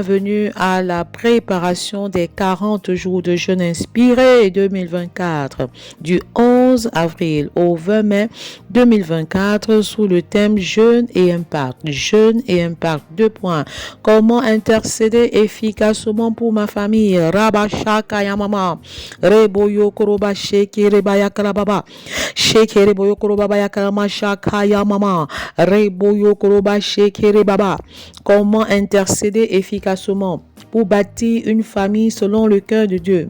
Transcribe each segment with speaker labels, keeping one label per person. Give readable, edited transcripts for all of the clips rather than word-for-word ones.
Speaker 1: bienvenue à la préparation des 40 jours de jeûne inspiré 2024 du 11 avril au 20 mai 2024 sous le thème jeûne et impact. Jeûne et impact, 2 points. Comment intercéder efficacement pour ma famille? Rabashaka Yamama, Reboyo Koroba Sheke Rebaya Karababa, Sheke Reboyo Koroba Yakarama Shaka Yamama, Reboyo Koroba Sheke Rebaba. Comment intercéder efficacement pour bâtir une famille selon le cœur de Dieu?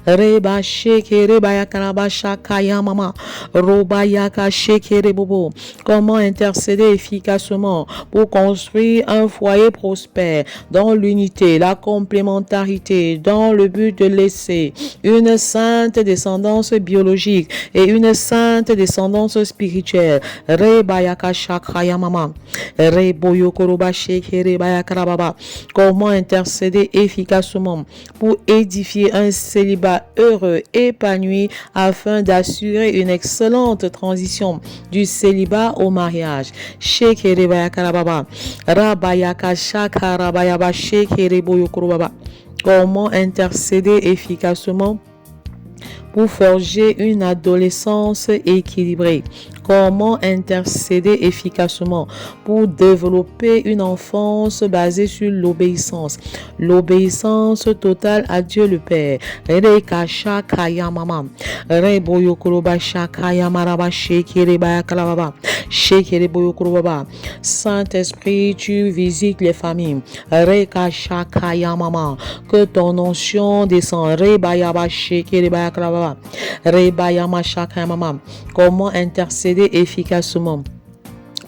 Speaker 1: Reba shekere baya karabasha kaya mama robayaka shekere bobo. Comment intercéder efficacement pour construire un foyer prospère dans l'unité, la complémentarité, dans le but de laisser une sainte descendance biologique et une sainte descendance spirituelle. Rebayaka shakaya mama reboyo koroba shekere baya karababa. Comment intercéder efficacement pour édifier un célibat heureux, épanoui, afin d'assurer une excellente transition du célibat au mariage. Comment intercéder efficacement pour forger une adolescence équilibrée? Comment intercéder efficacement pour développer une enfance basée sur l'obéissance? L'obéissance totale à Dieu le Père. Rekasha kaya mama. Reboyo koroba shakaya maraba shekere baya kalababa. Shekere boyo korobaba. Saint-Esprit, tu visites les familles. Rekasha kaya mama. Que ton onction descend. Rebayaba shekere baya kalababa. Rebayama shakaya mama. Comment intercéder efficacement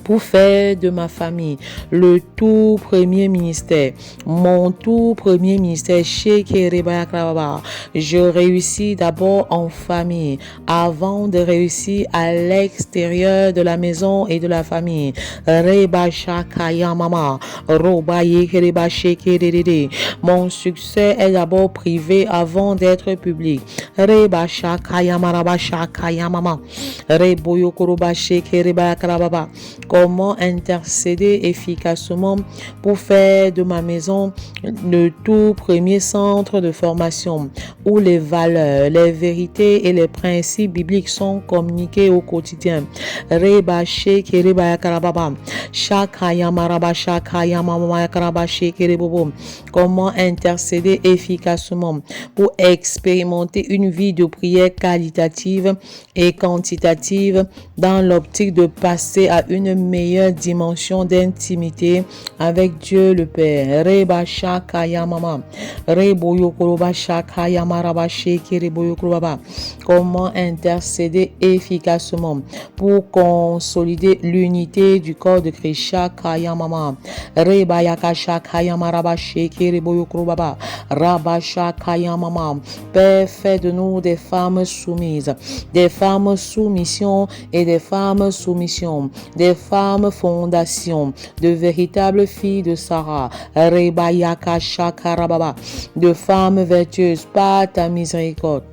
Speaker 1: pour faire de ma famille le tout premier ministère, mon tout premier ministère. Je réussis d'abord en famille avant de réussir à l'extérieur de la maison et de la famille. Mon succès est d'abord privé avant d'être public. Comment intercéder efficacement pour faire de ma maison le tout premier centre de formation où les valeurs, les vérités et les principes bibliques sont communiqués au quotidien. Comment intercéder efficacement pour expérimenter une vie de prière qualitative et quantitative dans l'optique de passer à une meilleure dimension d'intimité avec Dieu le Père. Reba shakaya mama. Reboyo koroba shakaya maraba sheke reboyo korobaba. Comment intercéder efficacement pour consolider l'unité du corps de Christ? Shakaya mama. Reba yaka shakaya maraba sheke reboyo korobaba. Raba shakaya mama. Père, fais de nous des femmes soumises, des femmes soumission et des femmes soumission, des femmes fondations, de véritables filles de Sarah, Rebayaka Shakarababa, de femmes vertueuses par ta miséricorde.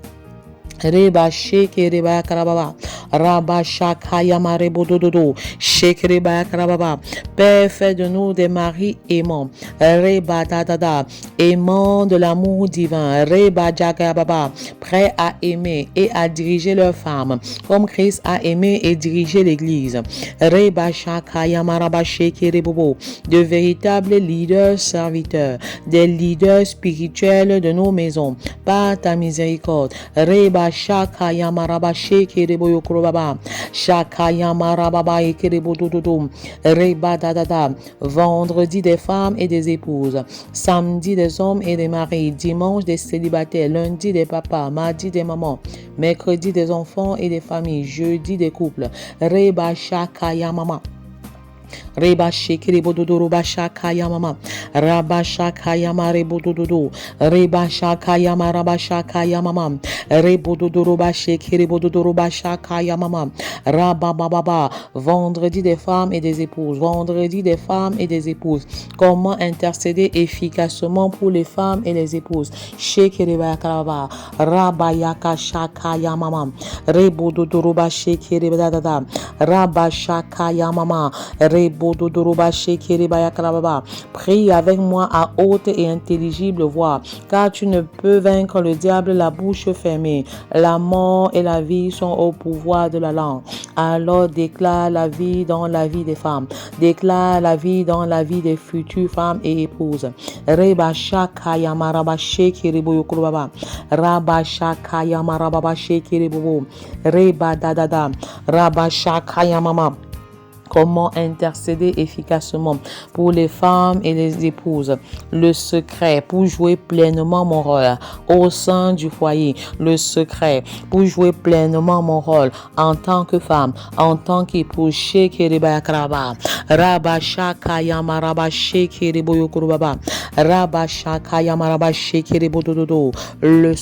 Speaker 1: Reba sheke reba karababa, raba shakaya marebo dododo, sheke reba karababa. Père, fais de nous des maris aimants, reba dadada, aimants de l'amour divin, reba jakababa, prêts à aimer et à diriger leurs femmes, comme Christ a aimé et dirigé l'Église. Reba shakaya maraba sheke rebobo, de véritables leaders serviteurs, des leaders spirituels de nos maisons, par ta miséricorde. Reba shakaya maraba sheke rebo yokrobaba, shakaya marababa ekerebo dododo, reba dadada. Vendredi des femmes et des épouses, samedi des hommes et des maris, dimanche des célibataires, lundi des papas, mardi des mamans, mercredi des enfants et des familles, jeudi des couples. Reba shakaya mama. Reba shekere bododo roba shakaya mama. Raba shakaya mare bododo. Reba shakaya maraba shakaya mama. Rebododo roba shekere bododo roba shakaya mama. Raba baba. Vendredi des femmes et des épouses. Vendredi des femmes et des épouses. Comment intercéder efficacement pour les femmes et les épouses? Shekere bayakaraba. Raba yaka shakaya mama. Rebododo roba shekere badada. Raba shakaya mama. Prie avec moi à haute et intelligible voix, car tu ne peux vaincre le diable la bouche fermée. La mort et la vie sont au pouvoir de la langue. Alors déclare la vie dans la vie des femmes. Déclare la vie dans la vie des futures femmes et épouses. Rebashakaya marabashe kiriboyokurubaba. Rabashakaya marabashe kiribobo. Rebadadada. Rabashakaya mama. Comment intercéder efficacement pour les femmes et les épouses. Le secret pour jouer pleinement mon rôle au sein du foyer. Le secret pour jouer pleinement mon rôle en tant que femme, en tant qu'épouse. Rabashakaya rabashekeriboyokurubaba. Rabashakaya rabashekeribodododo. Le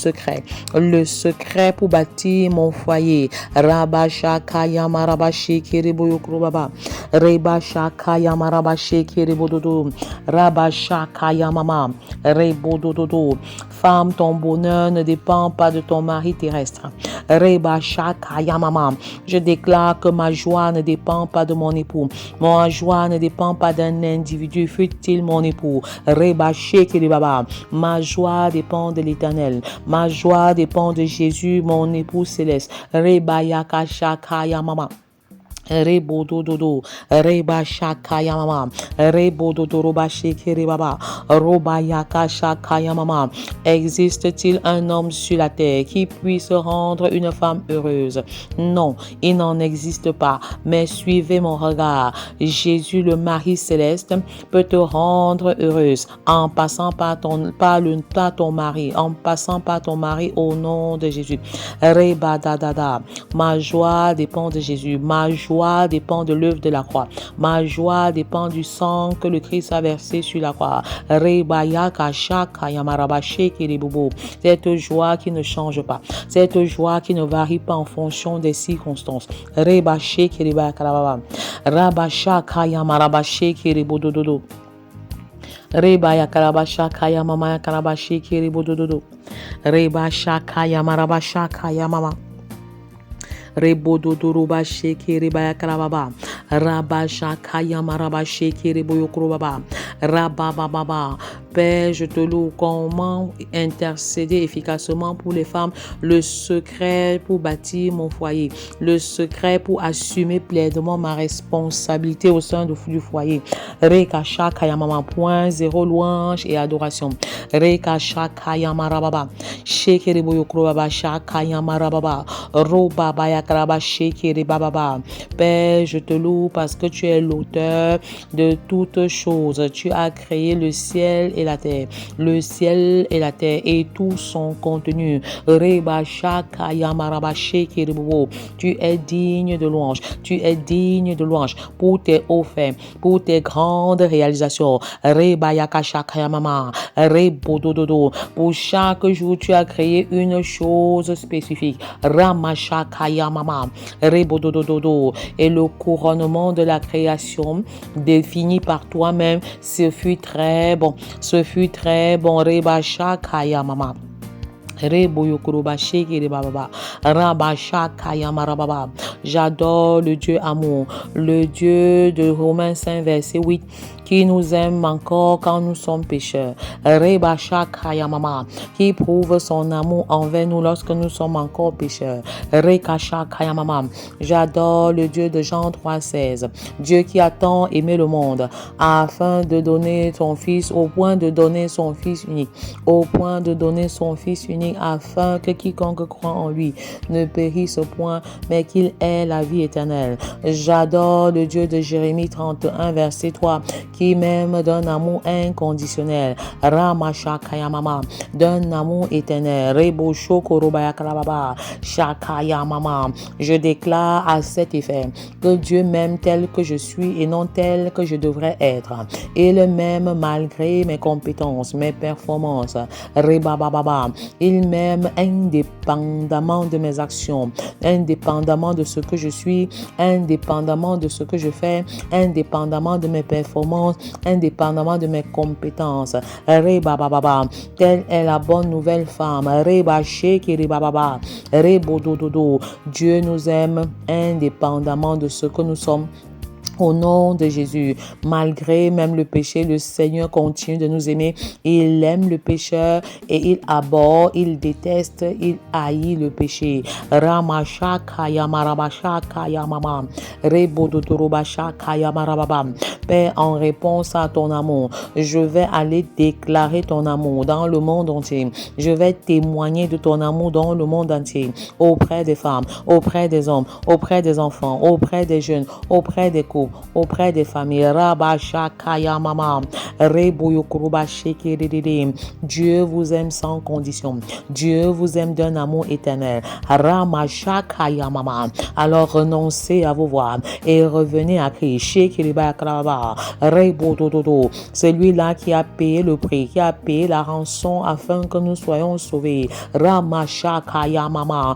Speaker 1: secret pour bâtir mon foyer. Rabashakaya rabashekeriboyokurubaba. Reba shakaya marabashe kiribododo. Rabashakaya mama. Rebodododo. Femme, ton bonheur ne dépend pas de ton mari terrestre. Reba shakaya mama. Je déclare que ma joie ne dépend pas de mon époux. Ma joie ne dépend pas d'un individu, fût-il mon époux. Reba shekiribaba. Ma joie dépend de l'Éternel. Ma joie dépend de Jésus, mon époux céleste. Reba yakashakaya mama. Rebodododo, Reba Shakaya Mama, Rebododo Roba Shekere Baba, Roba Yaka Shakaya Mama. Existe-t-il un homme sur la terre qui puisse rendre une femme heureuse? Non, il n'en existe pas, mais suivez mon regard. Jésus, le mari céleste, peut te rendre heureuse en passant par ton mari, en passant par ton mari au nom de Jésus. Reba Dadada, ma joie dépend de Jésus, ma joie dépend de l'œuvre de la croix. Ma joie dépend du sang que le Christ a versé sur la croix. Cette joie qui ne change pas. Cette joie qui ne varie pas en fonction des circonstances. Reba ya karabasha kaya mama ya karabashi kiribodododo. Reba shakaya marabasha kaya mama. Rebododoruba shekere baya karababa. Rabasha kaya maraba shekere boyokurubaba. Rabababa. Père, je te loue. Comment intercéder efficacement pour les femmes? Le secret pour bâtir mon foyer. Le secret pour assumer pleinement ma responsabilité au sein du foyer. Rekasha kaya mama. Point zéro louange et adoration. Rekasha kaya marababa. Shekere boyokurubaba. Shakaya marababa. Robaba ya karaba shekere bababa. Père, je te loue parce que tu es l'auteur de toutes choses. Tu as créé le ciel et la terre. Le ciel et la terre et tout son contenu. Reba shakaya maraba shekere bobo. Tu es digne de louange. Tu es digne de louange pour tes hauts faits, pour tes grandes réalisations. Reba yakashakaya mama. Rebodododo. Pour chaque jour, tu as créé une chose spécifique. Ramashakaya mama. Rebodododo. Et le couronnement de la création défini par toi-même, ce fut très bon. Ce fut très bon. Reba shakaya mama. J'adore le Dieu amour, le Dieu de Romains 5 verset 8 qui nous aime encore quand nous sommes pécheurs. Qui prouve son amour envers nous lorsque nous sommes encore pécheurs. J'adore le Dieu de Jean 3,16. Dieu qui a tant aimé le monde afin de donner son Fils au point de donner son Fils unique. Au point de donner son Fils unique afin que quiconque croit en lui ne périsse point mais qu'il ait la vie éternelle. J'adore le Dieu de Jérémie 31 verset 3 qui m'aime d'un amour inconditionnel. Ramashakaya mama, d'un amour éternel. Rebosho korobaya karababa, shakaya mama. Je déclare à cet effet que Dieu m'aime tel que je suis et non tel que je devrais être. Il m'aime malgré mes compétences, mes performances. Rebababa. Il m'aime indépendamment de mes actions, indépendamment de ce que je suis, indépendamment de ce que je fais, indépendamment de mes performances, indépendamment de mes compétences. Rebababa. Telle est la bonne nouvelle femme. Reba sheki rebababa. Rebodododo. Dieu nous aime indépendamment de ce que nous sommes, Au nom de Jésus, malgré même le péché, le Seigneur continue de nous aimer. Il aime le pécheur et il abhorre, il déteste, il haït le péché. Ramasha kaya marabasha kaya mama. Rebodotorobasha kaya marababa. Père, en réponse à ton amour, je vais aller déclarer ton amour dans le monde entier. Je vais témoigner de ton amour dans le monde entier, auprès des femmes, auprès des hommes, auprès des enfants, auprès des jeunes, auprès des couples, auprès des familles. Rabasha kaya mama. Dieu vous aime sans condition. Dieu vous aime d'un amour éternel. Ramasha kaya mama. Alors renoncez à vos voix et revenez à Christ. Celui-là qui a payé le prix, qui a payé la rançon afin que nous soyons sauvés. Ramasha kaya mama.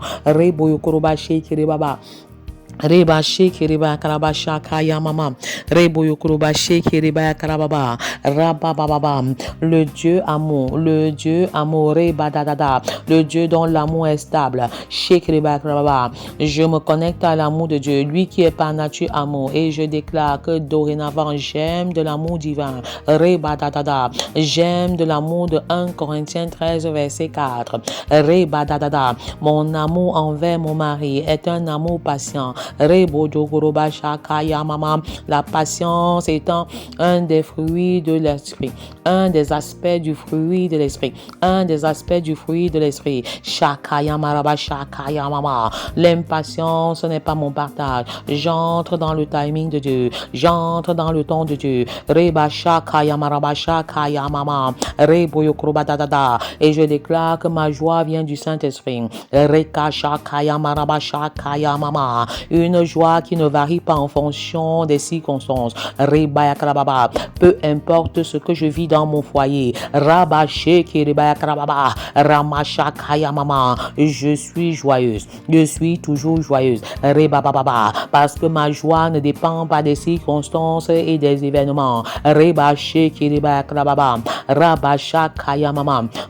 Speaker 1: Reba sheke reba karabasha kaya mama. Rebo yokoroba sheke reba karababa. Rabababa. Le Dieu amour. Le Dieu amour. Reba dadada. Le Dieu dont l'amour est stable. Sheke reba karababa. Je me connecte à l'amour de Dieu. Lui qui est par nature amour. Et je déclare que dorénavant j'aime de l'amour divin. Reba dadada. J'aime de l'amour de 1 Corinthiens 13 verset 4. Reba dadada. Mon amour envers mon mari est un amour patient. La patience étant un des fruits de l'esprit, un des aspects du fruit de l'esprit, un des aspects du fruit de l'esprit. L'impatience n'est pas mon partage. J'entre dans le timing de Dieu, j'entre dans le temps de Dieu. Et je déclare que ma joie vient du Saint-Esprit. Une joie qui ne varie pas en fonction des circonstances. Peu importe ce que je vis dans mon foyer. Je suis joyeuse. Je suis toujours joyeuse. Parce que ma joie ne dépend pas des circonstances et des événements.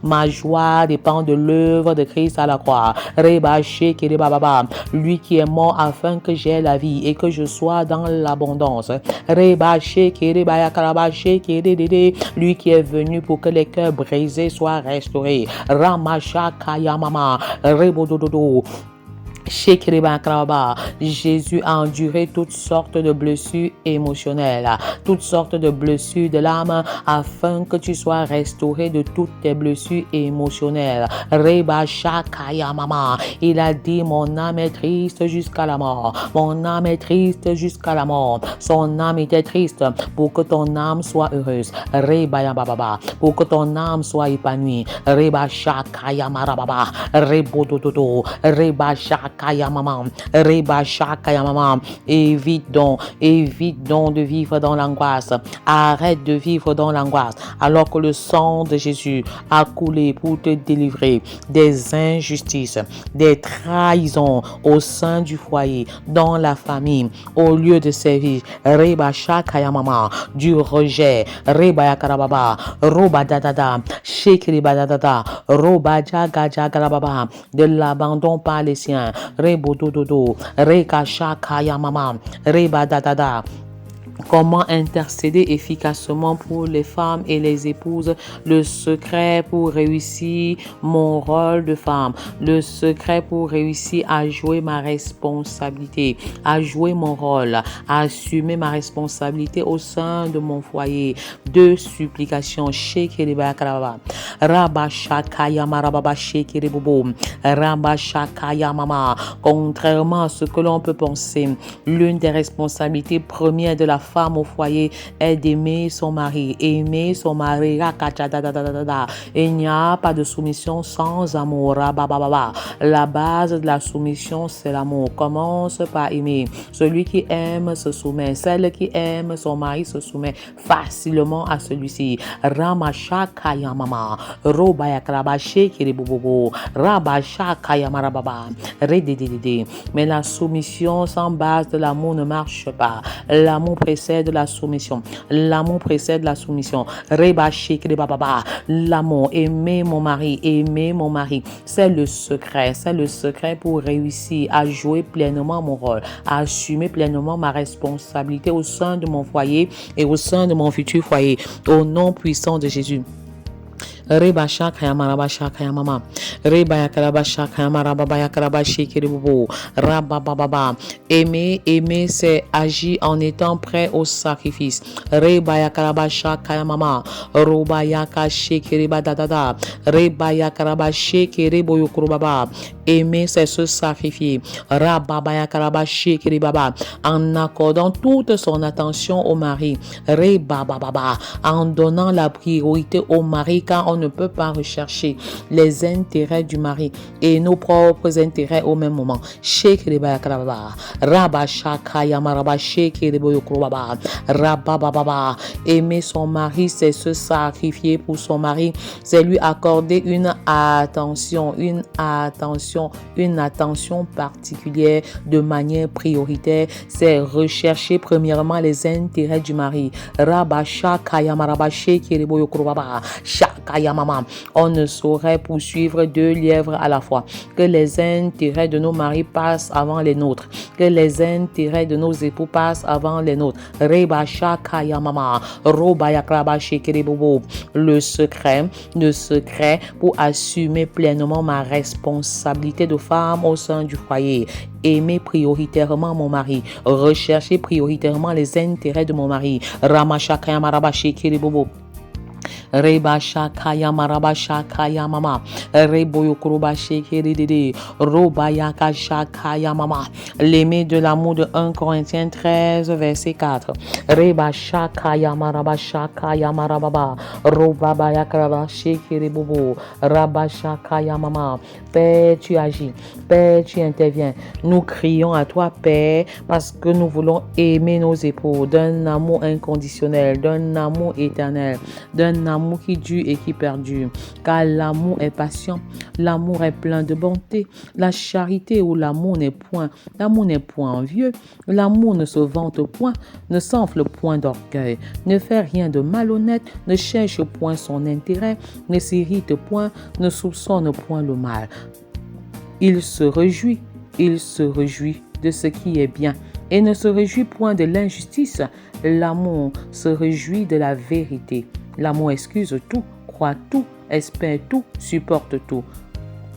Speaker 1: Ma joie dépend de l'œuvre de Christ à la croix. Lui qui est mort afin que j'ai la vie et que je sois dans l'abondance. Lui qui est venu pour que les cœurs brisés soient restaurés. Jésus a enduré toutes sortes de blessures émotionnelles, toutes sortes de blessures de l'âme, afin que tu sois restauré de toutes tes blessures émotionnelles. Il a dit, mon âme est triste jusqu'à la mort. Mon âme est triste jusqu'à la mort. Son âme était triste pour que ton âme soit heureuse. Pour que ton âme soit épanouie. Évite donc de vivre dans l'angoisse. Arrête de vivre dans l'angoisse alors que le sang de Jésus a coulé pour te délivrer des injustices, des trahisons au sein du foyer, dans la famille, au lieu de service, du rejet, de l'abandon par les siens, Comment intercéder efficacement pour les femmes et les épouses? Le secret pour réussir mon rôle de femme. Le secret pour réussir à jouer ma responsabilité, à jouer mon rôle, à assumer ma responsabilité au sein de mon foyer. De supplication. Contrairement à ce que l'on peut penser, l'une des responsabilités premières de la femme au foyer est d'aimer son mari. Aimer son mari. Il n'y a pas de soumission sans amour. La base de la soumission, c'est l'amour. Commence par aimer. Celui qui aime se soumet. Celle qui aime son mari se soumet facilement à celui-ci. Mais la soumission sans base de l'amour ne marche pas. L'amour précède la soumission. L'amour précède la soumission. Reba shekere baba. L'amour, aimer mon mari, c'est le secret pour réussir à jouer pleinement mon rôle, à assumer pleinement ma responsabilité au sein de mon foyer et au sein de mon futur foyer. Au nom puissant de Jésus. Reba shaka maraba shaka mama. Reba yakaraba shaka maraba yakaraba shikiribubu. Rabba baba. Aimer, c'est agir en étant prêt au sacrifice. Reba yakaraba shaka mama. Roba yaka shikiriba dadada. Reba yakaraba shikiribu yukurubaba. Aimer, c'est se sacrifier. Rabba yakaraba shikiribaba. En accordant toute son attention au mari. Reba baba. En donnant la priorité au mari quand on ne peut pas rechercher les intérêts du mari et nos propres intérêts au même moment. Aimer son mari, c'est se sacrifier pour son mari, c'est lui accorder une attention particulière de manière prioritaire, c'est rechercher premièrement les intérêts du mari. On ne saurait poursuivre 2 lièvres à la fois. Que les intérêts de nos maris passent avant les nôtres. Que les intérêts de nos époux passent avant les nôtres. Le secret pour assumer pleinement ma responsabilité de femme au sein du foyer. Aimer prioritairement mon mari. Rechercher prioritairement les intérêts de mon mari. Reba shakaya maraba shakaya mama. Rebo yokoroba shekere roba yaka shakaya mama. L'aimer de l'amour de 1 Corinthiens 13 verset 4. Reba shakaya maraba shakaya marababa. Roba bayakaraba shekere bobo. Raba shakaya mama. Père, tu agis. Père, tu interviens. Nous crions à toi, Père, parce que nous voulons aimer nos époux d'un amour inconditionnel, d'un amour éternel, d'un amour qui dure et qui perdure. Car l'amour est patient, l'amour est plein de bonté. La charité ou l'amour n'est point envieux. L'amour ne se vante point, ne s'enfle point d'orgueil, ne fait rien de malhonnête, ne cherche point son intérêt, ne s'irrite point, ne soupçonne point le mal. Il se réjouit de ce qui est bien et ne se réjouit point de l'injustice. L'amour se réjouit de la vérité. L'amour excuse tout, croit tout, espère tout, supporte tout.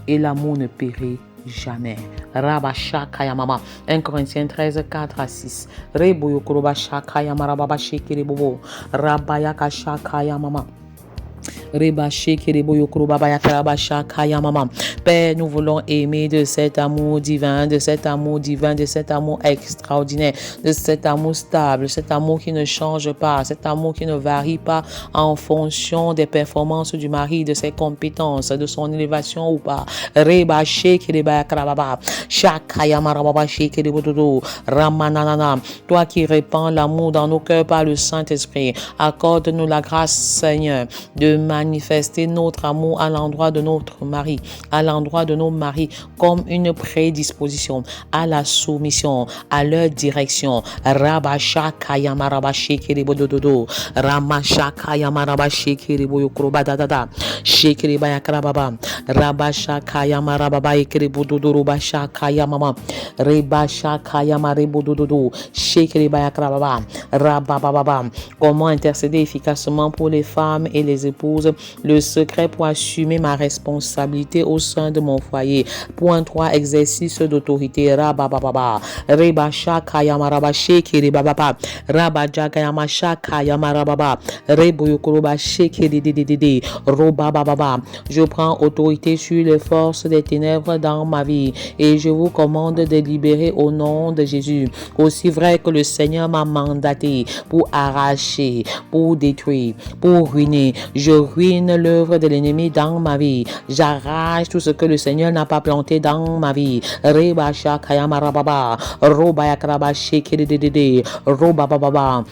Speaker 1: Et l'amour ne périt jamais. Rabashakaya mama. 1 Corinthiens 13, 4 à 6. Reboyokorobashakaya marababa shekirebobo. Rabayaka shakaya mama. Père, nous voulons aimer de cet amour divin, de cet amour extraordinaire, de cet amour stable, cet amour qui ne change pas, cet amour qui ne varie pas en fonction des performances du mari, de ses compétences, de son élévation ou pas. Toi qui répands l'amour dans nos cœurs par le Saint-Esprit, accorde-nous la grâce, Seigneur, de manifester notre amour à l'endroit de notre mari, à l'endroit de nos maris, comme une prédisposition à la soumission, à leur direction. Rabashakaya marabashikiribododo, Ramashakaya marabashikiriboyokrobadadada, Shikiribayakrababa, Rabashakaya marababaikribododoro, Bashakaya mama, Rebashakaya maribododo, Shikiribayakrababa, Rabababa. Comment intercéder efficacement pour les femmes et les épouses, le secret pour assumer ma responsabilité au sein de mon foyer. Point 3, exercice d'autorité. Rabababa. Rebashakaya marabashikiribababa. Rabajakaya mashakaya marababa. Reboyokoroba shikirididididi. Robababa. Je prends autorité sur les forces des ténèbres dans ma vie et je vous commande de libérer au nom de Jésus. Aussi vrai que le Seigneur m'a mandaté pour arracher, pour détruire, pour ruiner. Je ruine l'œuvre de l'ennemi dans ma vie. J'arrache tout ce que le Seigneur n'a pas planté dans ma vie. Rebasha kayama rababa, roba yakraba shekidididi, roba bababa.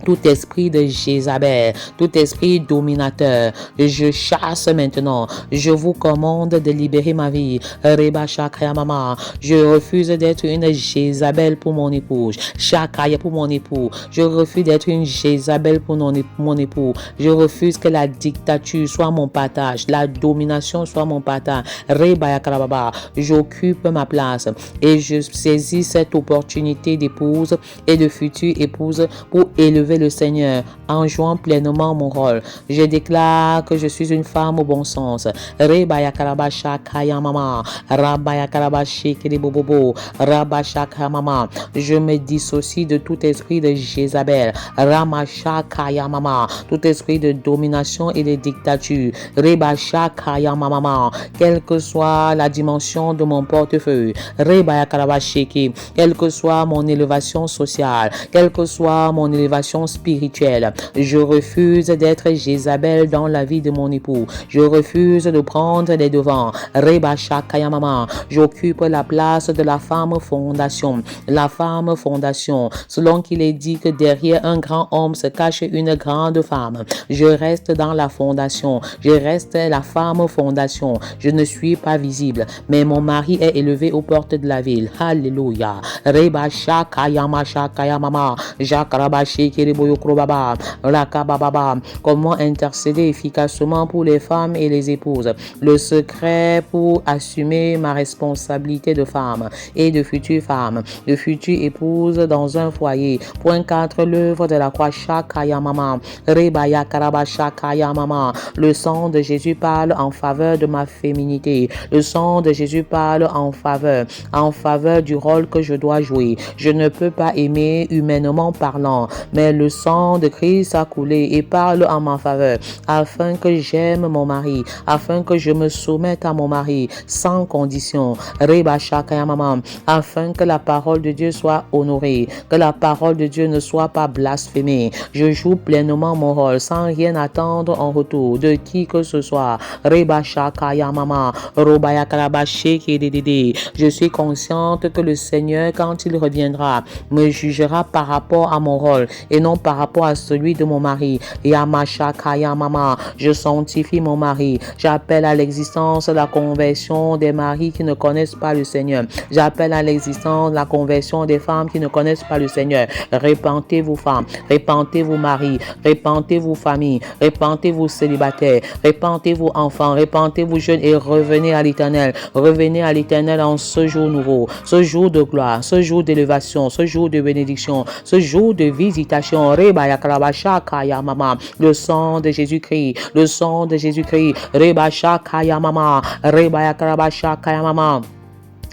Speaker 1: tout esprit de Jézabel, tout esprit dominateur, je chasse maintenant. Je vous commande de libérer ma vie. Reba Shakaya Mama. Je refuse d'être une Jézabel pour mon épouse. Shakaya pour mon époux. Je refuse d'être une Jézabel pour mon époux. Je refuse que la dictature soit mon partage, la domination soit mon partage. Reba Yakarababa. J'occupe ma place et je saisis cette opportunité d'épouse et de future épouse pour élever le Seigneur en jouant pleinement mon rôle. Je déclare que je suis une femme au bon sens. Rebaya Karabasha Kayamama, Rabaya Karabashi Kiribobobo, Rabasha Kayamama. Je me dissocie de tout esprit de Jézabel, Ramasha Kayamama, tout esprit de domination et de dictature. Rebasha Kayamama, quelle que soit la dimension de mon portefeuille, Rebaya Karabashiki, quelle que soit mon élévation sociale, quelle que soit mon élévation spirituelle. Je refuse d'être Jézabel dans la vie de mon époux. Je refuse de prendre les devants. Reba Shakayamama. J'occupe la place de la femme fondation. La femme fondation. Selon qu'il est dit que derrière un grand homme se cache une grande femme. Je reste dans la fondation. Je reste la femme fondation. Je ne suis pas visible, mais mon mari est élevé aux portes de la ville. Alléluia. Reba Shakayama Shakayamama. Jakarabashi Kiriboyokrobaba, Rakabababa. Comment intercéder efficacement pour les femmes et les épouses? Le secret pour assumer ma responsabilité de femme et de future femme, de future épouse dans un foyer. Point 4, l'œuvre de la croix Shakayamama, Rebaya Karabashakayamama. Le sang de Jésus parle en faveur de ma féminité. Le sang de Jésus parle en faveur du rôle que je dois jouer. Je ne peux pas aimer humainement parlant, mais le sang de Christ a coulé et parle en ma faveur, afin que j'aime mon mari, afin que je me soumette à mon mari sans condition. Reba Shakayamama, afin que la parole de Dieu soit honorée, que la parole de Dieu ne soit pas blasphémée. Je joue pleinement mon rôle sans rien attendre en retour de qui que ce soit. Reba Shakayamama, Robaya Karabashi Kidididi. Je suis consciente que le Seigneur, quand il reviendra, me jugera par rapport à mon rôle et non par rapport à celui de mon mari. Yamasha Kayamama, je sanctifie mon mari. J'appelle à l'existence la conversion des maris qui ne connaissent pas le Seigneur. J'appelle à l'existence la conversion des femmes qui ne connaissent pas le Seigneur. Répentez-vous femmes, répentez-vous maris, répentez-vous familles, répentez-vous célibataires, répentez-vous enfants, répentez-vous jeunes et revenez à l'Éternel. Revenez à l'Éternel en ce jour nouveau, ce jour de gloire, ce jour d'élévation, ce jour de bénédiction, ce jour de visitation. Reba Yakarabasha Kayamama, le sang de Jésus-Christ, le sang de Jésus-Christ. Reba Shakayamama, Reba Yakarabasha Kayamama.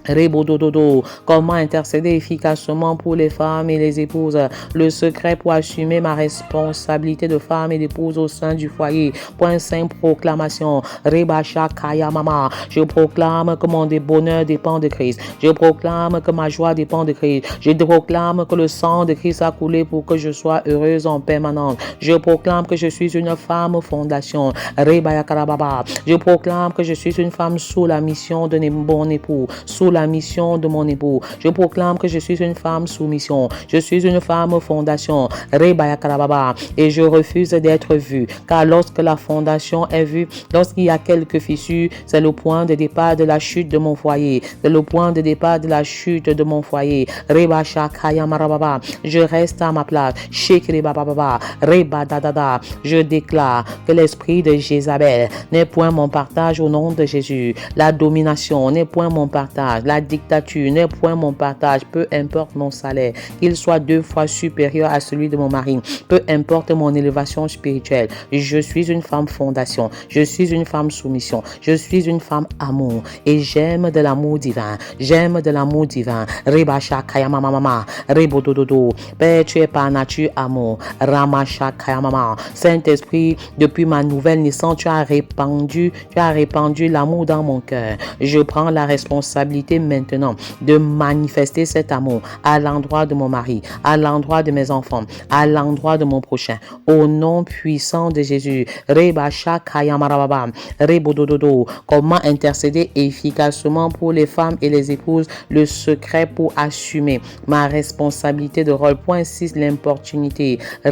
Speaker 1: Rebodododo. Comment intercéder efficacement pour les femmes et les épouses? Le secret pour assumer ma responsabilité de femme et d'épouse au sein du foyer. Point 5, proclamation. Reba Shakayamama. Je proclame que mon bonheur dépend de Christ. Je proclame que ma joie dépend de Christ. Je proclame que le sang de Christ a coulé pour que je sois heureuse en permanence. Je proclame que je suis une femme fondation. Reba Yakarababa. Je proclame que je suis une femme sous la mission de mon époux, sous la mission de mon époux. Je proclame que je suis une femme sous mission. Je suis une femme fondation. Rebaya Karababa. Et je refuse d'être vue. Car lorsque la fondation est vue, lorsqu'il y a quelques fissures, c'est le point de départ de la chute de mon foyer. C'est le point de départ de la chute de mon foyer. Reba Shakaya Marababa. Je reste à ma place. Shekri Bababa. Reba Dadada. Je déclare que l'esprit de Jézabel n'est point mon partage au nom de Jésus. La domination n'est point mon partage. La dictature n'est point mon partage, peu importe mon salaire, qu'il soit 2 fois supérieur à celui de mon mari, peu importe mon élévation spirituelle. Je suis une femme fondation, je suis une femme soumission, je suis une femme amour et j'aime de l'amour divin, j'aime de l'amour divin. Rebasha Kayamama, Rebodododo. Père, tu es par nature amour. Ramasha Kayamama. Saint-Esprit, depuis ma nouvelle naissance, tu as répandu l'amour dans mon cœur. Je prends la responsabilité l'opportunité maintenant de manifester cet amour à l'endroit de mon mari, à l'endroit de mes enfants, à l'endroit de mon prochain. Au nom puissant de Jésus. Comment intercéder efficacement pour les femmes et les épouses, le secret pour assumer ma responsabilité de rôle. Point 6, l'importunité. Père,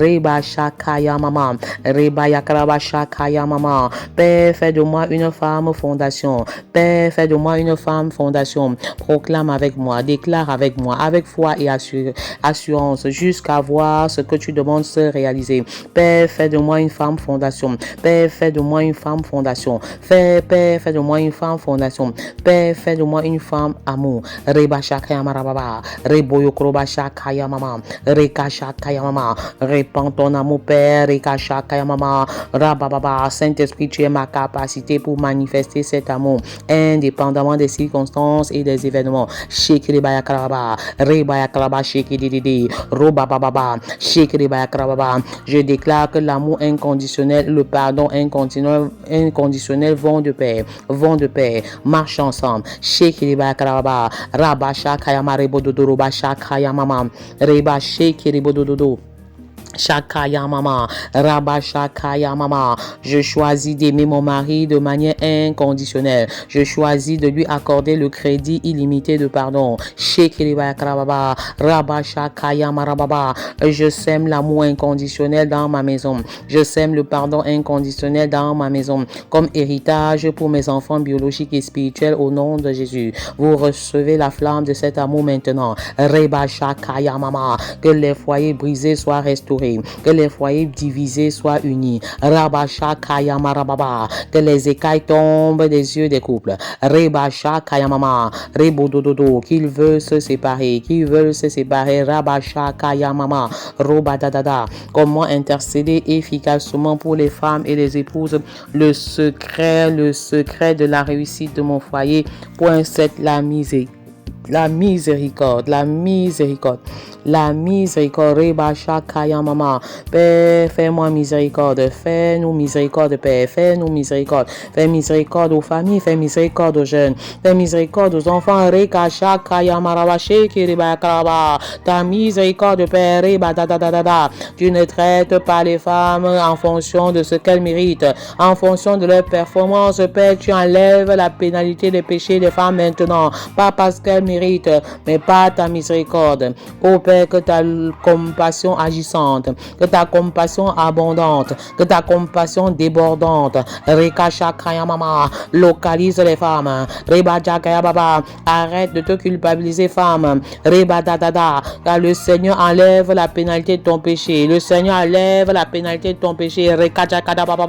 Speaker 1: fais de moi une femme fondation. Père, fais de moi une femme fondation. Proclame avec moi, déclare avec moi, avec foi et assurance, jusqu'à voir ce que tu demandes se réaliser. Père, fais de moi une femme fondation. Père, fais de moi une femme fondation. Père, fais de moi une femme fondation. Père, fais de moi une femme amour. Reba shakaya marababa. Reboyo kroba shakaya mama. Reka shakaya mama. Répands ton amour, Père. Reka shakaya mama. Rabababa. Saint-Esprit, tu es ma capacité pour manifester cet amour, indépendamment des circonstances et des événements. Shekiribaya krababa. Rebaya kraba shekididi. Robababa. Shekiribaya krababa. Je déclare que l'amour inconditionnel, le pardon inconditionnel vont de pair, marchent ensemble. Shekiribaya krababa. Rabba shakaya marebododo. Roba shakaya mama. Reba shekiribododo. Shakaya mama, Rabba Shakaya mama. Je choisis d'aimer mon mari de manière inconditionnelle. Je choisis de lui accorder le crédit illimité de pardon. Shekiriba Krababa, Rabba Shakaya marababa. Je sème l'amour inconditionnel dans ma maison. Je sème le pardon inconditionnel dans ma maison comme héritage pour mes enfants biologiques et spirituels au nom de Jésus. Vous recevez la flamme de cet amour maintenant. Reba Shakaya mama. Que les foyers brisés soient restaurés. Que les foyers divisés soient unis. Rabasha Kayama Rababa. Que les écailles tombent des yeux des couples. Rebasha Kayamama. Rebodododo. Qu'ils veulent se séparer. Rabasha Kayamama. Robadadada. Comment intercéder efficacement pour les femmes et les épouses. Le secret de la réussite de mon foyer. Point 7. La miséricorde. Rebasha Kaya mama. Père, fais-moi miséricorde. Fais-nous miséricorde, Père. Fais-nous miséricorde. Fais miséricorde aux familles. Fais miséricorde aux jeunes. Fais miséricorde aux enfants. Rekasha Kaya marabache kiribakraba. Ta miséricorde, Père. Rebadadadada. Tu ne traites pas les femmes en fonction de ce qu'elles méritent, en fonction de leur performance, Père. Tu enlèves la pénalité des péchés des femmes maintenant. Pas parce qu'elles méritent, mais par ta miséricorde. Ô Père, que ta compassion agissante, que ta compassion abondante, que ta compassion débordante, Rekasha Kayamama, localise les femmes. Rebaja Kayababa, arrête de te culpabiliser, femme. Rebadadada, car le Seigneur enlève la pénalité de ton péché. Le Seigneur enlève la pénalité de ton péché. Rekaja Kadababa,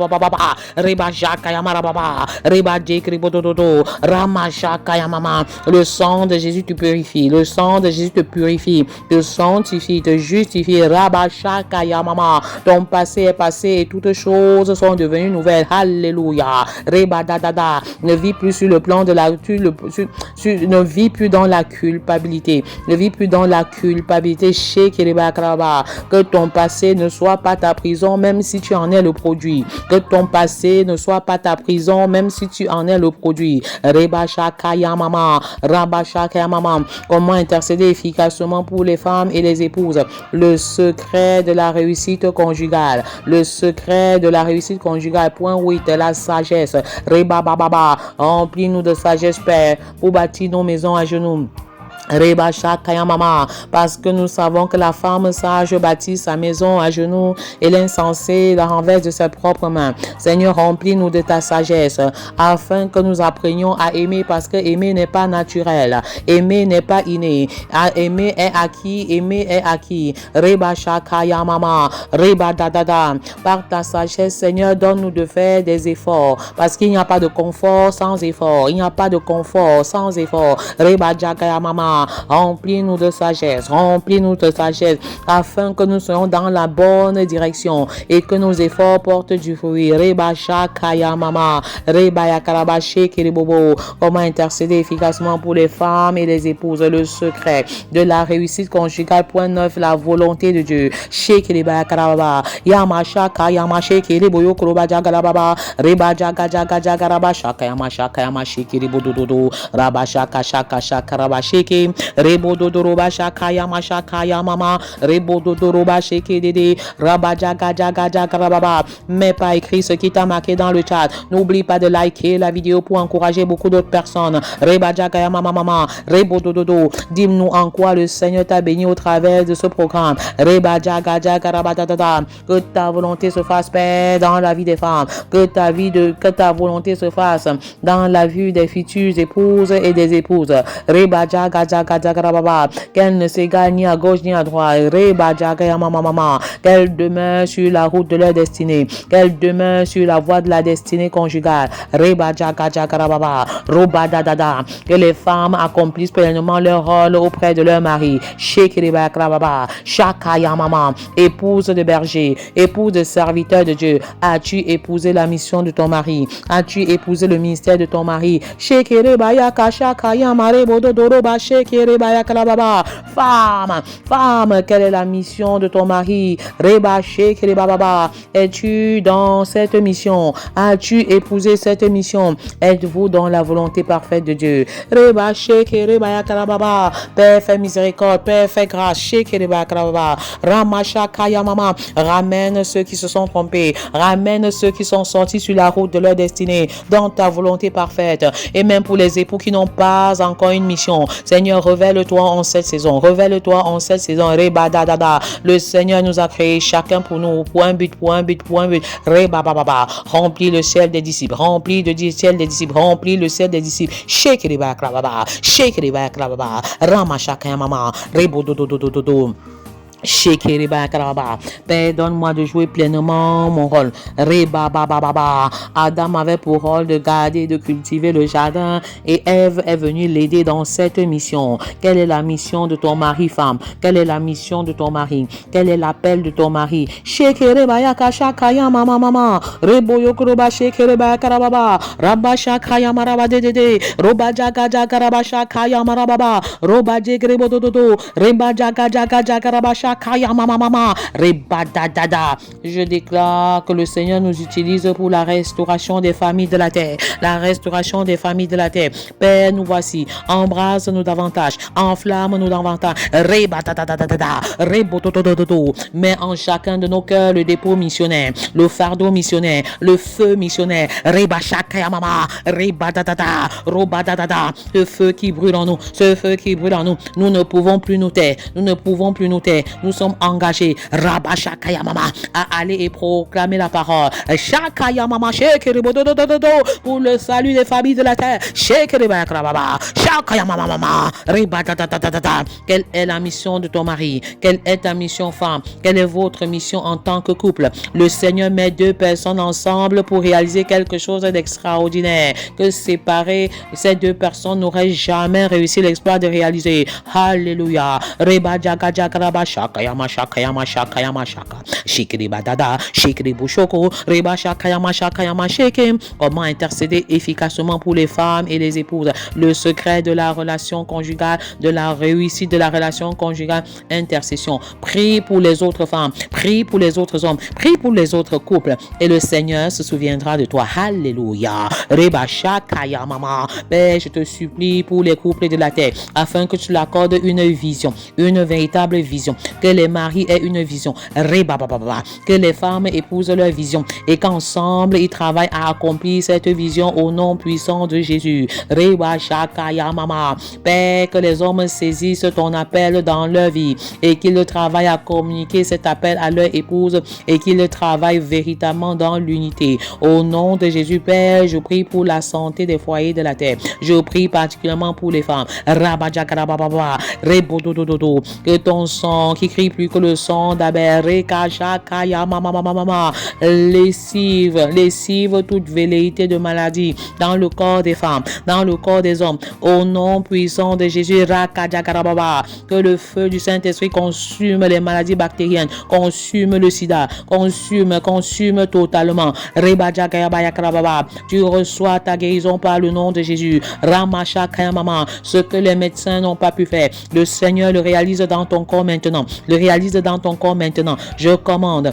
Speaker 1: Rebaja Kayamarababa, Rebaje Kribododo, Ramasha Kayamama. Le sang de Jésus te purifie. Le sang de Jésus te purifie, te sanctifie, te justifie. Rabasha Kayamama. Ton passé est passé et toutes choses sont devenues nouvelles. Alléluia. Rebadadada. Ne vis plus sur le plan de la ne vis plus dans la culpabilité. Ne vis plus dans la culpabilité. Que ton passé ne soit pas ta prison, même si tu en es le produit. Que ton passé ne soit pas ta prison, même si tu en es le produit. Rebasha Kayamama. Rabasha Kayamama. Comment intercéder efficacement pour les femmes et les épouses? Le secret de la réussite conjugale. Le secret de la réussite conjugale. Point 8. La sagesse. Rebababa. Remplis-nous de sagesse, Père, pour bâtir nos maisons à genoux. Rebasha Kayamama, parce que nous savons que la femme sage bâtit sa maison à genoux et l'insensé la renverse de ses propres mains. Seigneur, remplis-nous de ta sagesse afin que nous apprenions à aimer, parce que aimer n'est pas naturel, aimer n'est pas inné, aimer est acquis. Rebasha Kayamama, Rebadadada, par ta sagesse, Seigneur, donne-nous de faire des efforts, parce qu'il n'y a pas de confort sans effort. Il n'y a pas de confort sans effort. Rebasha Kayamama. mama. Remplis-nous de sagesse, remplis-nous de sagesse, afin que nous soyons dans la bonne direction et que nos efforts portent du fruit. Reba shakaya mama, reba yakarabashe kiribobo. Comment intercéder efficacement pour les femmes et les épouses? Le secret de la réussite conjugale. Point 9, la volonté de Dieu. Shekiriba yakarababa, yamashaka yamashe kiriboyo kuroba jagarababa, reba jaga jaga jagaraba shaka yamashaka yamashe kiribododo, raba shaka shaka shaka raba sheke, rebo dodoroba shaka yamashaka yamama, rebo dodoroba sheke dede, raba jaga jaga jagarababa. Mais pas écrit ce qui t'a marqué dans le chat. N'oublie pas de liker la vidéo pour encourager beaucoup d'autres personnes. Reba jaga yamama mama, rebo dododo. Dis-nous en quoi le Seigneur t'a béni au travers de ce programme. Reba jaga jaga raba dadada. Que ta volonté se fasse, Père, dans la vie des femmes. Que ta volonté se fasse dans la vie des futures épouses et des épouses. Reba jaga jaga jaga raba. Qu'elles ne s'égarent ni à gauche ni à droite. Reba jaga yamama mama. Qu'elles demeurent sur la route de leur destinée. Qu'elles demeurent sur la voie de la destinée conjugale. Reba jaga jaga raba. Roba dadada. Que les femmes accomplissent pleinement leur rôle auprès de leur mari. Shekiriba krababa. Shakaya mama. Épouse de berger, épouse de serviteur de Dieu. As-tu épousé la mission de ton mari? As-tu épousé le ministère de ton mari? Shekiriba yaka shakaya mare bododoroba shekiriba yakrababa. Femme, quelle est la mission de ton mari? Reba shekiriba baba. Es-tu dans cette mission? As-tu épousé cette mission? Êtes-vous dans la volonté parfaite de Dieu? Reba shekiriba yakrababa. Père, fais miséricorde, Père, fais grâce. Shekiriba yakrababa. Ramashakaya mama. Ramène ceux qui se sont trompés. Ramène ceux qui sont sortis sur la route de leur destinée dans ta volonté parfaite. Et même pour les époux qui n'ont pas encore une mission. Seigneur, révèle-toi en cette saison. Révèle-toi en cette saison. Reba dadada. Le Seigneur nous a créé chacun pour nous. Pour un but. Reba bababa. Remplis le ciel des disciples. Remplis le ciel des disciples. Remplis le ciel des disciples. Shekiriba yakrababa. Shekiriba yakrababa. Ramashakaya mama. Rebo dododododo. Père, donne-moi de jouer pleinement mon rôle. Adam avait pour rôle de garder, de cultiver le jardin et Ève est venue l'aider dans cette mission. Quelle est la mission de ton mari, femme? Quelle est la mission de ton mari? Quel est l'appel de ton mari? Je déclare que le Seigneur nous utilise pour la restauration des familles de la terre. La restauration des familles de la terre. Père, nous voici. Embrasse-nous davantage. Enflamme-nous davantage. Mets en chacun de nos cœurs le dépôt missionnaire, le fardeau missionnaire, le feu missionnaire. Ce feu qui brûle en nous. Ce feu qui brûle en nous. Nous ne pouvons plus nous taire. Nous ne pouvons plus nous taire. Nous sommes engagés à aller et proclamer la parole. Pour le salut des familles de la terre. Quelle est la mission de ton mari? Quelle est ta mission, femme? Quelle est votre mission en tant que couple? Le Seigneur met deux personnes ensemble pour réaliser quelque chose d'extraordinaire que séparer ces deux personnes n'auraient jamais réussi l'exploit de réaliser. Alléluia. Shakayama shaka. Shikri badada, shikri bushoko, reba shakayama sheke. Comment intercéder efficacement pour les femmes et les épouses? Le secret de la relation conjugale, de la réussite de la relation conjugale, intercession. Prie pour les autres femmes, prie pour les autres hommes, prie pour les autres couples et le Seigneur se souviendra de toi. Alléluia. Reba shakayama mama. Père, je te supplie pour les couples de la terre afin que tu l'accordes une vision, une véritable vision. Que les maris aient une vision. Que les femmes épousent leur vision et qu'ensemble ils travaillent à accomplir cette vision au nom puissant de Jésus. Père, que les hommes saisissent ton appel dans leur vie et qu'ils travaillent à communiquer cet appel à leur épouse et qu'ils travaillent véritablement dans l'unité. Au nom de Jésus, Père, je prie pour la santé des foyers de la terre. Je prie particulièrement pour les femmes. Que ton sang qui écrit plus que le sang d'Abel. Rekashakaya mama mama mama. Lessive toute velléité de maladie dans le corps des femmes, dans le corps des hommes. Au nom puissant de Jésus, Rakajakarababa, que le feu du Saint-Esprit consume les maladies bactériennes, consume le sida, consume totalement. Rebajakayabaya, tu reçois ta guérison par le nom de Jésus. Ramashakayamama, ce que les médecins n'ont pas pu faire, le Seigneur le réalise dans ton corps maintenant. Le réalise dans ton corps maintenant. Je commande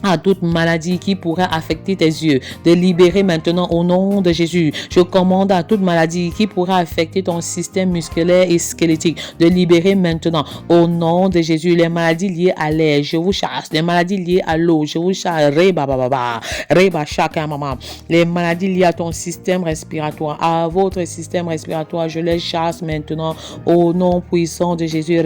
Speaker 1: à toute maladie qui pourrait affecter tes yeux, de libérer maintenant au nom de Jésus. Je commande à toute maladie qui pourrait affecter ton système musculaire et squelettique, de libérer maintenant au nom de Jésus. Les maladies liées à l'air, je vous chasse. Les maladies liées à l'eau, je vous chasse. Les maladies liées à ton système respiratoire, à votre système respiratoire, je les chasse maintenant au nom puissant de Jésus.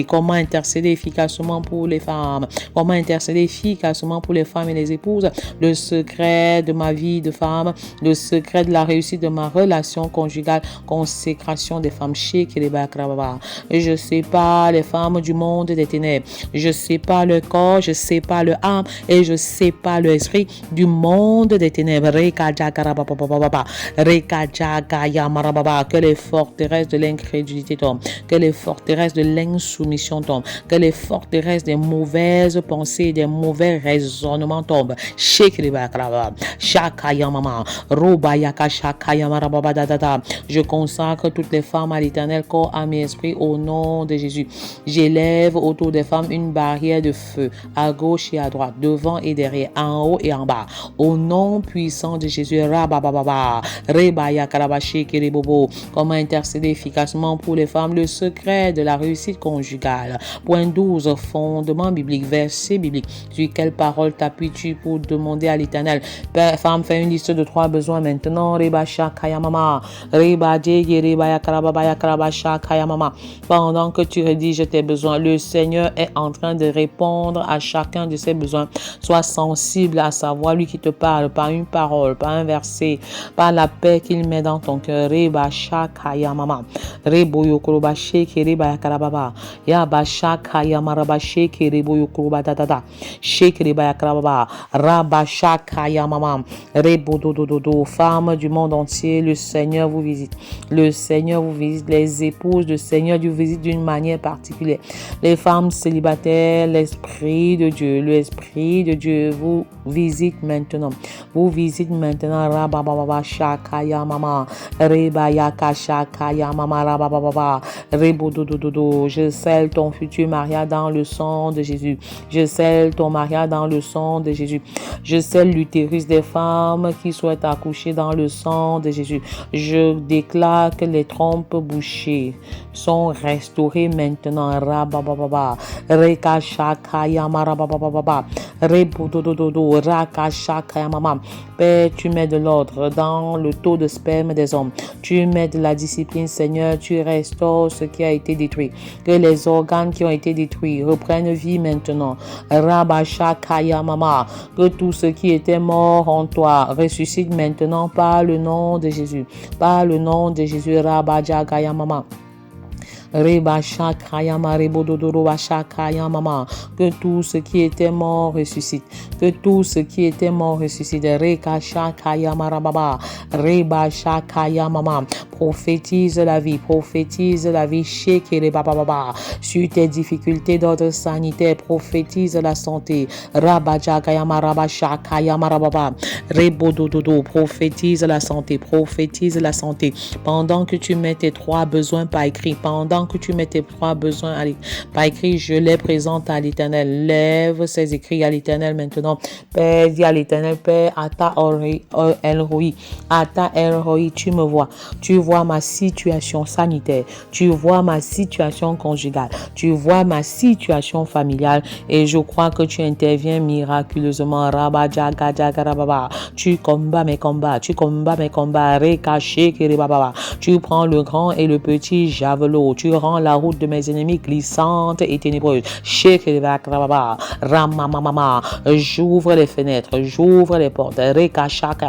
Speaker 1: Comment intercéder efficacement pour les femmes? Comment intercéder efficacement pour les femmes et les épouses? Le secret de ma vie de femme, le secret de la réussite de ma relation conjugale, consécration des femmes chic et les bakrababa. Je sépare les femmes du monde des ténèbres. Je sépare le corps, je sépare le âme et je sépare le esprit du monde des ténèbres. Que les forteresses de l'incrédulité tombent, que les forteresses de l'insoumission tombent, que les forteresses des mauvaises pensées, des mauvais raisonnements tombent. Je consacre toutes les femmes à l'Éternel, corps, âme et esprit, au nom de Jésus. J'élève autour des femmes une barrière de feu, à gauche et à droite, devant et derrière, en haut et en bas. Au nom puissant de Jésus. Comment intercéder efficacement pour les femmes? Le secret de la réussite conjugale. Point 12. Fondement biblique, verset biblique. Sur quelle parole t'appuies-tu pour demander à l'Éternel? Femme, fais une liste de 3 besoins maintenant. Pendant que tu rédiges tes besoins, le Seigneur est en train de répondre à chacun de ses besoins. Sois sensible à sa voix, lui qui te parle par une parole, par un verset, par la paix qu'il met dans ton cœur. Femmes du monde entier, le Seigneur vous visite. Le Seigneur vous visite. Les épouses, le Seigneur vous visite d'une manière particulière. Les femmes célibataires, l'Esprit de Dieu vous visite maintenant. Vous visite maintenant. Je scelle ton futur mariage dans le sang de Jésus. Je scelle ton mariage dans le sang de Jésus. Je scelle l'utérus des femmes qui souhaitent accoucher dans le sang de Jésus. Je déclare que les trompes bouchées sont restaurées maintenant. Père, tu mets de l'ordre dans le taux de sperme des hommes. Tu mets de la discipline, Seigneur. Tu restaures ce qui a été détruit. Que les organes qui ont été détruits reprennent vie maintenant. Que tout ce qui était mort en toi ressuscite maintenant par le nom de Jésus. Par le nom de Jésus. Que tout ce qui était mort ressuscite. Que tout ce qui était mort ressuscite. Prophétise la vie. Prophétise la vie. Sur tes difficultés d'ordre sanitaire. Prophétise la santé. Prophétise la santé. Prophétise la santé. Pendant que tu mets tes 3 besoins par écrit. Pendant que tu mets tes 3 besoins par écrit, je les présente à l'Éternel. Lève ces écrits à l'Éternel maintenant. Père, dis à l'Éternel, Père, Ata El-Roi, tu me vois. Tu vois ma situation sanitaire. Tu vois ma situation conjugale. Tu vois ma situation familiale. Et je crois que tu interviens miraculeusement. Tu combats mes combats. Tu combats mes combats. Tu prends le grand et le petit javelot. Tu rends la route de mes ennemis glissante et ténébreuse. J'ouvre les fenêtres, j'ouvre les portes.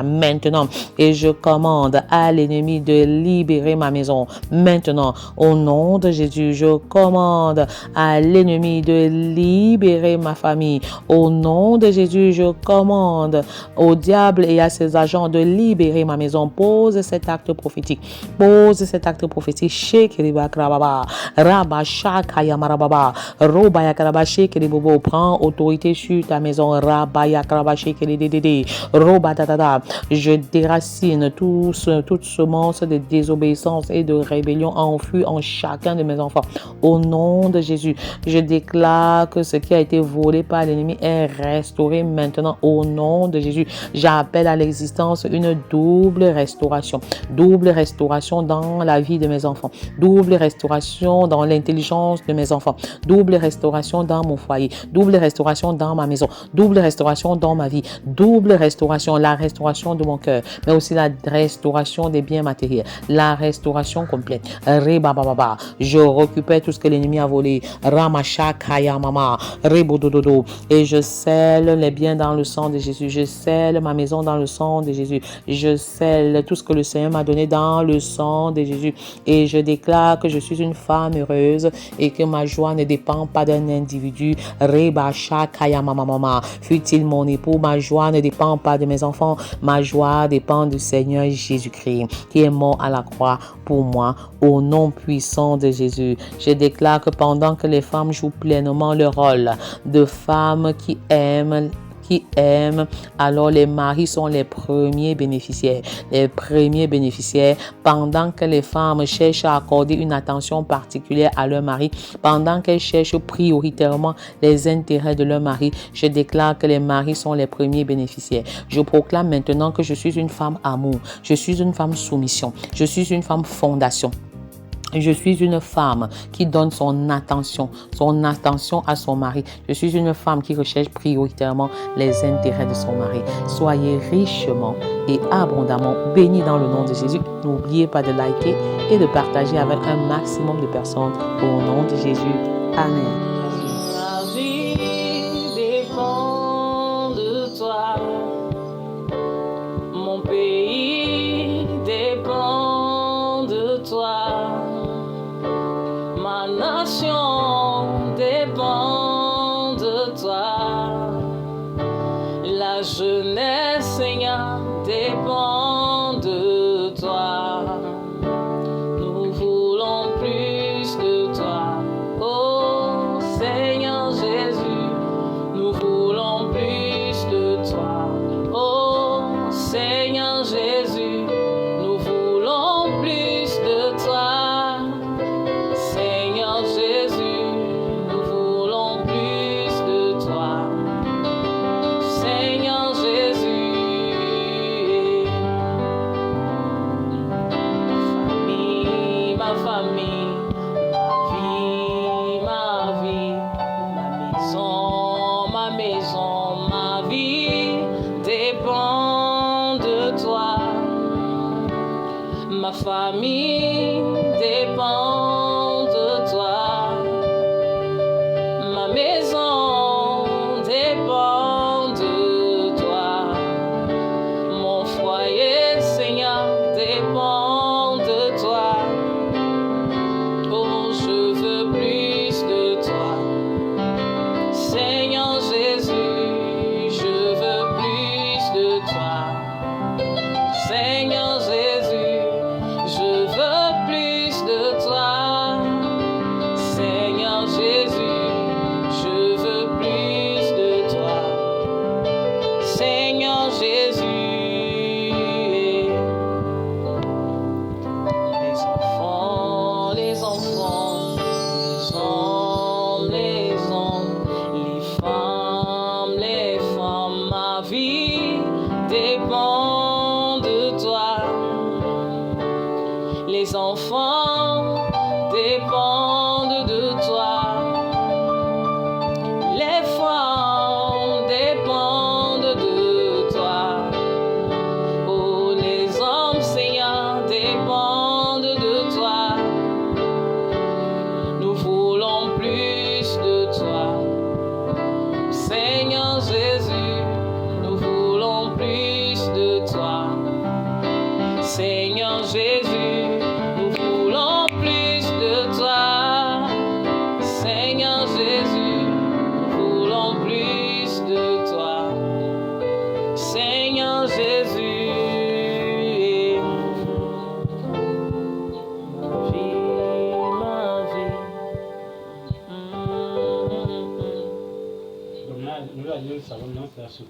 Speaker 1: Maintenant, et je commande à l'ennemi de libérer ma maison. Maintenant, au nom de Jésus, je commande à l'ennemi de libérer ma famille. Au nom de Jésus, je commande au diable et à ses agents de libérer ma maison. Pose cet acte prophétique. Pose cet acte prophétique. Shekeriba krababa, rabasha kayamarababa, robaya kraba shekeribobo. Prends autorité sur ta maison. Rabaya kraba shekeridede, robadadada. Je déracine toute semence de désobéissance et de rébellion enfouie en chacun de mes enfants. Au nom de Jésus, je déclare que ce qui a été volé par l'ennemi est restauré maintenant. Au nom de Jésus, j'appelle à l'existence une double restauration. Double restauration dans la vie de mes enfants. Double restauration dans l'intelligence de mes enfants. Double restauration dans mon foyer. Double restauration dans ma maison. Double restauration dans ma vie. Double restauration, la restauration de mon cœur, mais aussi la restauration des biens matériels. La restauration complète. Rebababa. Je récupère tout ce que l'ennemi a volé. Ramasha kaya mama. Rebodododo. Et je scelle les biens dans le sang de Jésus. Je scelle ma maison dans le sang de Jésus. Je scelle tout ce que le Seigneur m'a donné dans le sang de Jésus. Et je déclare que je suis une femme heureuse et que ma joie ne dépend pas d'un individu. Rebasha kaya mama mama. Fut-il mon époux, ma joie ne dépend pas de mes enfants. Ma joie dépend du Seigneur Jésus-Christ qui est mort à la croix pour moi. Au nom puissant de Jésus, je déclare que pendant que les femmes jouent pleinement leur rôle de femmes qui aiment, alors les maris sont les premiers bénéficiaires. Les premiers bénéficiaires, pendant que les femmes cherchent à accorder une attention particulière à leur mari, pendant qu'elles cherchent prioritairement les intérêts de leur mari, je déclare que les maris sont les premiers bénéficiaires. Je proclame maintenant que je suis une femme amour, je suis une femme soumission, je suis une femme fondation. Je suis une femme qui donne son attention à son mari. Je suis une femme qui recherche prioritairement les intérêts de son mari. Soyez richement et abondamment bénis dans le nom de Jésus. N'oubliez pas de liker et de partager avec un maximum de personnes au nom de Jésus. Amen.
Speaker 2: Ma vie dépend de toi. Mon pays dépend de toi. Ma nation dépend de toi. La jeunesse, Seigneur, dépend de toi. Nous voulons plus de toi. Oh Seigneur Jésus, nous voulons plus de toi. Oh Seigneur Jésus, nous voulons plus de toi. Ma famille dépend de toi. Ma maison dépend de toi. Mon foyer, Seigneur, dépend de toi. Oh, je veux plus de toi. Seigneur Jésus, je veux plus de toi. Seigneur Jésus, je veux plus de toi. Seigneur Jésus, je veux plus de toi. Seigneur Jésus. Les enfants, les hommes, les hommes, les femmes, ma vie dépend de toi. Les enfants dépendent de toi. Les femmes dépendent de toi. Oh, les hommes, Seigneur, dépendent de toi. Nous voulons plus de toi. Seigneur Jésus, nous voulons plus de toi. Seigneur Jésus,
Speaker 3: nolwali olusalomno lwasuka